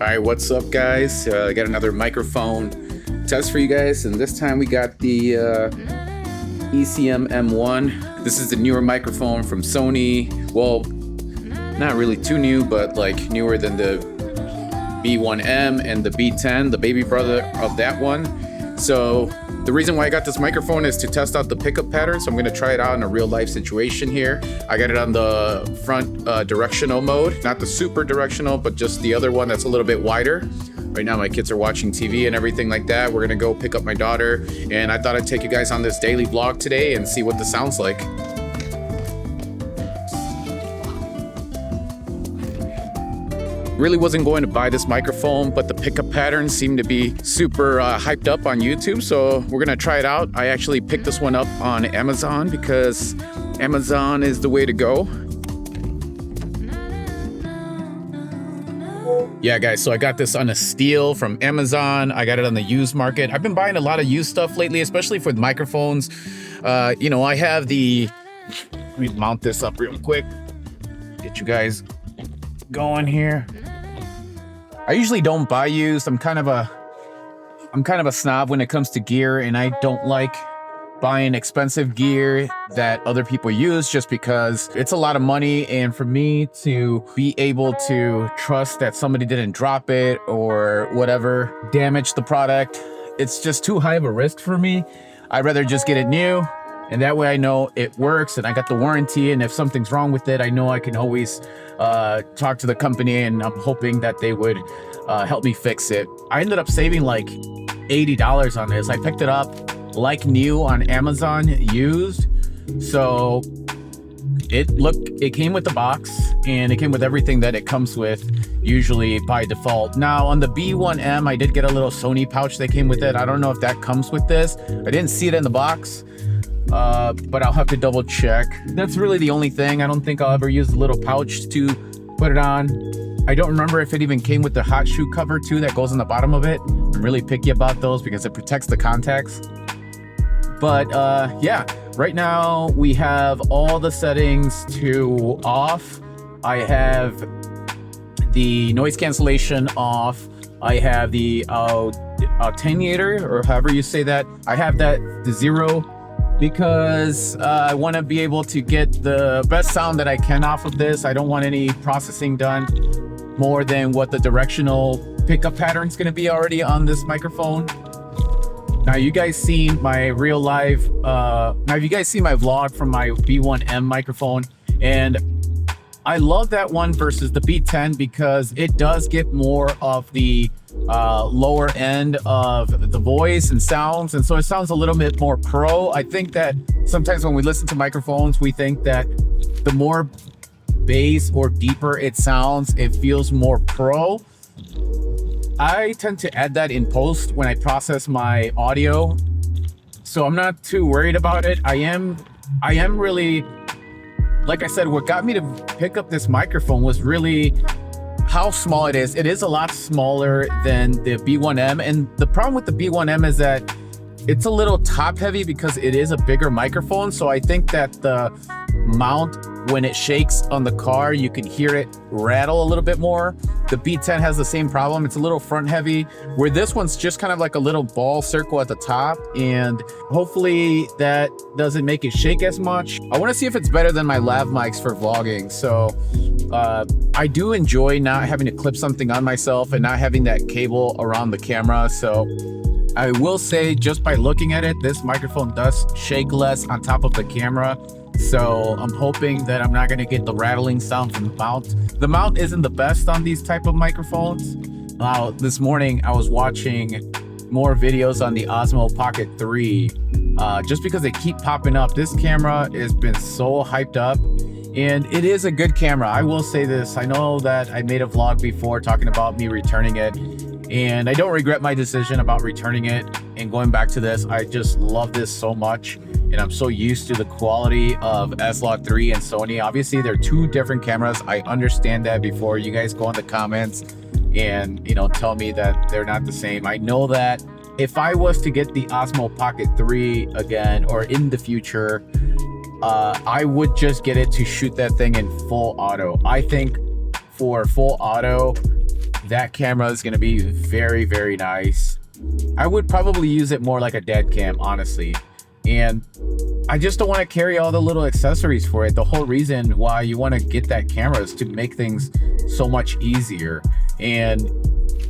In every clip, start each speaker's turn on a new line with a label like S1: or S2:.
S1: Alright, what's up guys? I got another microphone test for you guys, and this time we got the ECM M1. This is the newer microphone from Sony. Well, not really too new, but like newer than the B1M and the B10, the baby brother of that one. So the reason why I got this microphone is to test out the pickup pattern. So I'm going to try it out in a real life situation here. I got it on the front directional mode, not the super directional, but just the other one that's a little bit wider. Right now my kids are watching TV and everything like that. We're going to go pick up my daughter, and I thought I'd take you guys on this daily vlog today and see what this sounds like. Really wasn't going to buy this microphone, but the pickup patterns seem to be super hyped up on YouTube, so we're gonna try it out. I actually picked this one up on Amazon because Amazon is the way to go. Yeah guys, so I got this on a steal from Amazon. I got it on the used market. I've been buying a lot of used stuff lately, especially for microphones. You know, I have the, let me mount this up real quick, get you guys going here. I usually don't buy used. I'm kind of a snob when it comes to gear, and I don't like buying expensive gear that other people use just because it's a lot of money. And for me to be able to trust that somebody didn't drop it or whatever, damage the product, it's just too high of a risk for me. I'd rather just get it new, and that way I know it works and I got the warranty, and if something's wrong with it, I know I can always talk to the company, and I'm hoping that they would help me fix it. I ended up saving like $80 on this. I picked it up like new on Amazon used. So it came with the box, and it came with everything that it comes with usually by default. Now on the B1M, I did get a little Sony pouch that came with it. I don't know if that comes with this. I didn't see it in the box. But I'll have to double check. That's really the only thing. I don't think I'll ever use the little pouch to put it on. I don't remember if it even came with the hot shoe cover too that goes on the bottom of it. I'm really picky about those because it protects the contacts. But yeah, right now we have all the settings to off. I have the noise cancellation off. I have the attenuator, or however you say that. I have that to 0. Because I want to be able to get the best sound that I can off of this. I don't want any processing done more than what the directional pickup pattern is going to be already on this microphone. Now you guys seen my real live, now you guys seen my vlog from my B1M microphone, and I love that one versus the B10 because it does get more of the lower end of the voice and sounds, and so it sounds a little bit more pro. I think that sometimes when we listen to microphones, we think that the more bass or deeper it sounds, it feels more pro. I tend to add that in post when I process my audio, so I'm not too worried about it. I am really, like I said, what got me to pick up this microphone was really how small it is. It is a lot smaller than the B1M, and the problem with the B1M is that it's a little top heavy because it is a bigger microphone. So I think that the mount, when it shakes on the car, you can hear it rattle a little bit more. The B10 has the same problem. It's a little front heavy, where this one's just kind of like a little ball circle at the top, and hopefully that doesn't make it shake as much. I want to see if it's better than my lav mics for vlogging. So I do enjoy not having to clip something on myself and not having that cable around the camera. So I will say, just by looking at it, this microphone does shake less on top of the camera. So I'm hoping that I'm not going to get the rattling sound from the mount. The mount isn't the best on these type of microphones. This morning I was watching more videos on the Osmo Pocket 3 just because they keep popping up. This camera has been so hyped up, and it is a good camera. I will say this. I know that I made a vlog before talking about me returning it, and I don't regret my decision about returning it and going back to this. I just love this so much, and I'm so used to the quality of S-Log 3 and Sony. Obviously, they're two different cameras. I understand that before you guys go in the comments and, you know, tell me that they're not the same. I know that if I was to get the Osmo Pocket 3 again, or in the future, I would just get it to shoot that thing in full auto. I think for full auto, that camera is going to be very, very nice. I would probably use it more like a dead cam, honestly. And I just don't want to carry all the little accessories for it. The whole reason why you want to get that camera is to make things so much easier. And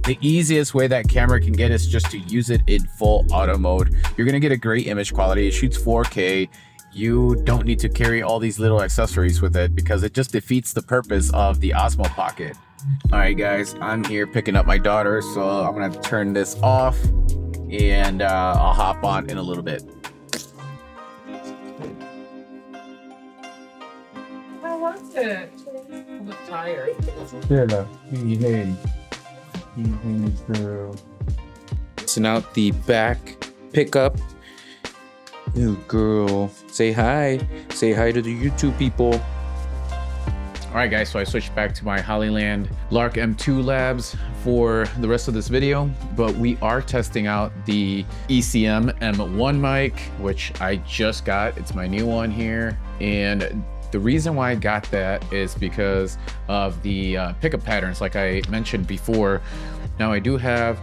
S1: the easiest way that camera can get is just to use it in full auto mode. You're going to get a great image quality. It shoots 4K. You don't need to carry all these little accessories with it because it just defeats the purpose of the Osmo Pocket. All right, guys, I'm here picking up my daughter, so I'm going to turn this off and I'll hop on in a little bit.
S2: How was it? I'm tired.
S3: Yeah, through.
S4: Missing out the back pickup. Ooh, girl, say hi. Say hi to the YouTube people.
S1: All right, guys, so I switched back to my Hollyland Lark M2 labs for the rest of this video, but we are testing out the ECM M1 mic, which I just got. It's my new one here. And the reason why I got that is because of the pickup patterns, like I mentioned before. Now I do have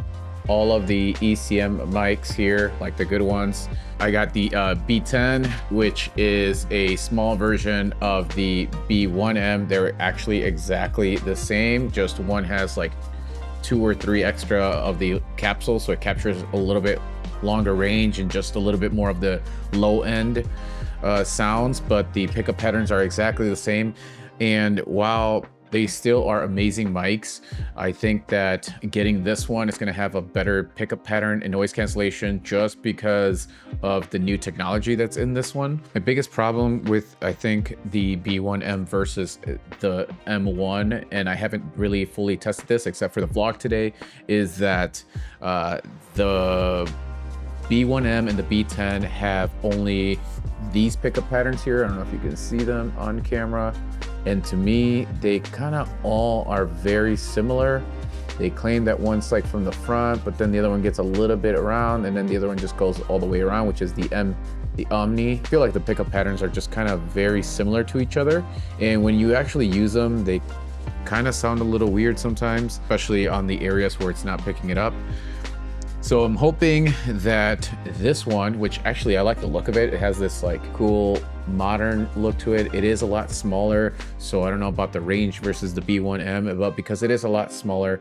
S1: all of the ECM mics here, like the good ones. I got the B10, which is a small version of the B1M. They're actually exactly the same, just one has like 2 or 3 extra of the capsule, so it captures a little bit longer range and just a little bit more of the low end sounds, but the pickup patterns are exactly the same. And while they still are amazing mics, I think that getting this one is going to have a better pickup pattern and noise cancellation just because of the new technology that's in this one. My biggest problem with, I think, the B1M versus the M1, and I haven't really fully tested this except for the vlog today, is that the B1M and the B10 have only these pickup patterns here. I don't know if you can see them on camera. And to me, they kind of all are very similar. They claim that one's like from the front, but then the other one gets a little bit around, and then the other one just goes all the way around, which is the Omni. I feel like the pickup patterns are just kind of very similar to each other. And when you actually use them, they kind of sound a little weird sometimes, especially on the areas where it's not picking it up. So I'm hoping that this one, which actually I like the look of it, it has this like cool modern look to it. It is a lot smaller, so I don't know about the range versus the B1M, but because it is a lot smaller,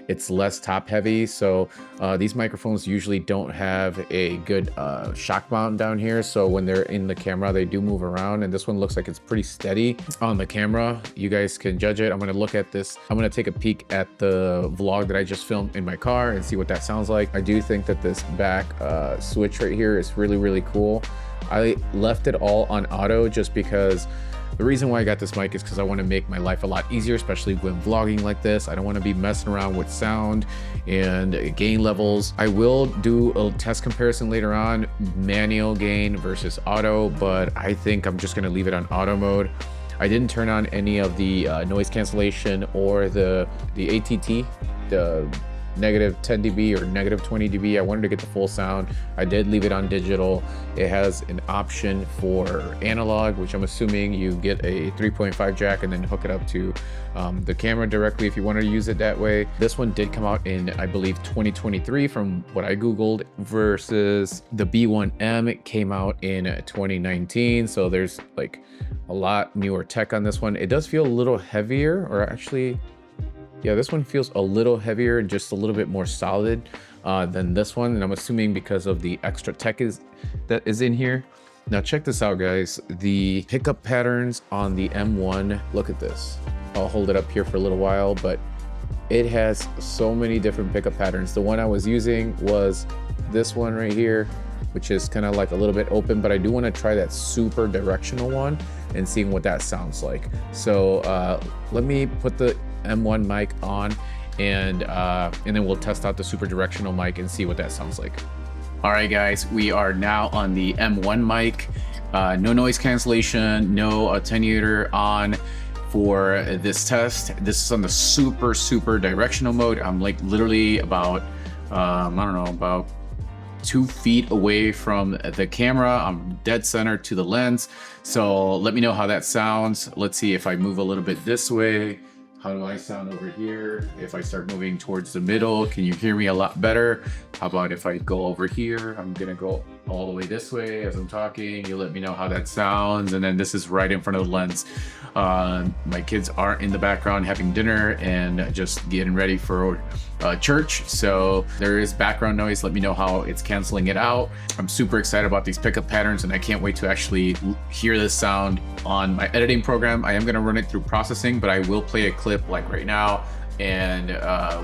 S1: it's less top heavy. So these microphones usually don't have a good shock mount down here, so when they're in the camera they do move around, and this one looks like it's pretty steady on the camera. You guys can judge it. I'm going to look at this. I'm going to take a peek at the vlog that I just filmed in my car and see what that sounds like. I do think that this back switch right here is really, really cool. I left it all on auto just because the reason why I got this mic is because I want to make my life a lot easier, especially when vlogging like this. I don't want to be messing around with sound and gain levels. I will do a test comparison later on, manual gain versus auto, but I think I'm just going to leave it on auto mode. I didn't turn on any of the noise cancellation or the ATT, the negative 10 dB or negative 20 dB. I wanted to get the full sound. I did leave it on digital. It has an option for analog, which I'm assuming you get a 3.5 jack and then hook it up to the camera directly if you wanted to use it that way. This one did come out in, I believe, 2023 from what I Googled, versus the B1M. It came out in 2019. So there's like a lot newer tech on this one. It does feel a little heavier, or actually, yeah, this one feels a little heavier and just a little bit more solid than this one. And I'm assuming because of the extra tech that is in here. Now check this out, guys. The pickup patterns on the M1, look at this. I'll hold it up here for a little while, but it has so many different pickup patterns. The one I was using was this one right here, which is kind of like a little bit open, but I do want to try that super directional one and seeing what that sounds like. So let me put the M1 mic on and then we'll test out the super directional mic and see what that sounds like. All right, guys, we are now on the M1 mic. No noise cancellation, no attenuator on for this test. This is on the super directional mode. I'm like literally about I don't know, about 2 feet away from the camera. I'm dead center to the lens. So let me know how that sounds. Let's see if I move a little bit this way How do I sound over here? If I start moving towards the middle, can you hear me a lot better? How about if I go over here? I'm gonna go all the way this way as I'm talking. You let me know how that sounds. And then this is right in front of the lens. My kids are in the background having dinner and just getting ready for church. So there is background noise. Let me know how it's canceling it out. I'm super excited about these pickup patterns and I can't wait to actually hear this sound on my editing program. I am gonna run it through processing, but I will play a clip like right now and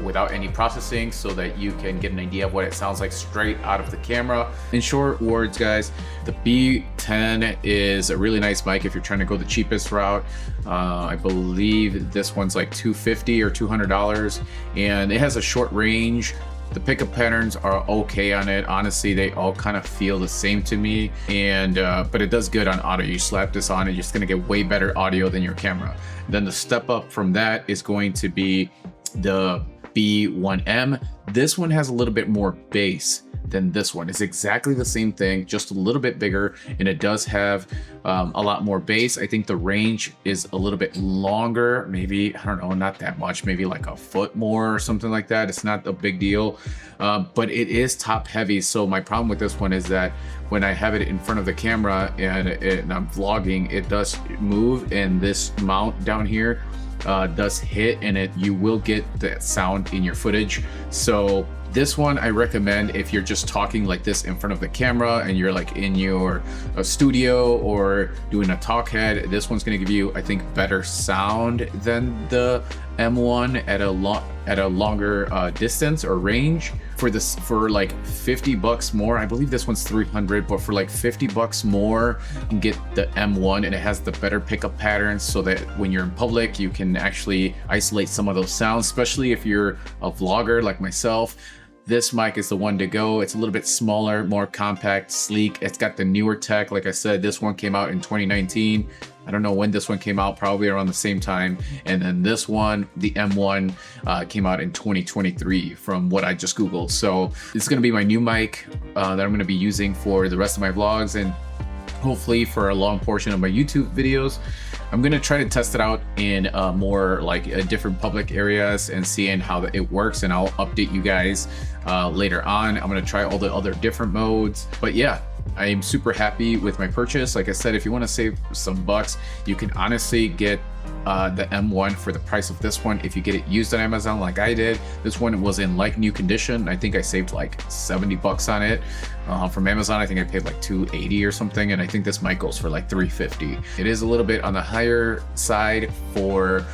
S1: without any processing so that you can get an idea of what it sounds like straight out of the camera. In short words, guys, the B10 is a really nice mic if you're trying to go the cheapest route. I believe this one's like $250 or $200 and it has a short range. The pickup patterns are okay on it. Honestly, they all kind of feel the same to me. And but it does good on audio. You slap this on and you're just gonna get way better audio than your camera. Then the step up from that is going to be the B1M. This one has a little bit more bass than this one. It's exactly the same thing, just a little bit bigger, and it does have a lot more bass. I think the range is a little bit longer, maybe, I don't know, not that much, maybe like a foot more or something like that. It's not a big deal, but it is top heavy. So my problem with this one is that when I have it in front of the camera and I'm vlogging, it does move, and this mount down here does hit, and you will get that sound in your footage. So this one I recommend if you're just talking like this in front of the camera and you're like in your studio or doing a talk head. This one's gonna give you, I think, better sound than the M1 at a longer distance or range. For like $50 more, I believe this one's 300, but for like $50 more, you can get the M1 and it has the better pickup patterns so that when you're in public, you can actually isolate some of those sounds, especially if you're a vlogger like myself. This mic is the one to go. It's a little bit smaller, more compact, sleek. It's got the newer tech. Like I said, this one came out in 2019. I don't know when this one came out, probably around the same time. And then this one, the M1, came out in 2023 from what I just Googled. So it's gonna be my new mic that I'm gonna be using for the rest of my vlogs and hopefully for a long portion of my YouTube videos. I'm gonna try to test it out in more like different public areas and seeing how it works, and I'll update you guys later on. I'm gonna try all the other different modes, but yeah, I am super happy with my purchase. Like I said, if you want to save some bucks, you can honestly get the M1 for the price of this one if you get it used on Amazon like I did. This one was in like new condition. I think I saved like $70 on it. From Amazon, I think I paid like $280 or something, and I think this mic goes for like $350. It is a little bit on the higher side for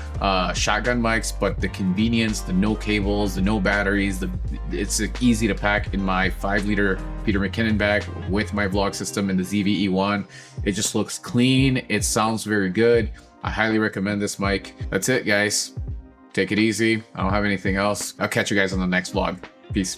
S1: shotgun mics, but the convenience, the no cables, the no batteries, it's easy to pack in my 5-liter Peter McKinnon bag with my vlog system in the ZV-E1. It just looks clean. It sounds very good. I highly recommend this mic. That's it, guys. Take it easy. I don't have anything else. I'll catch you guys on the next vlog. Peace.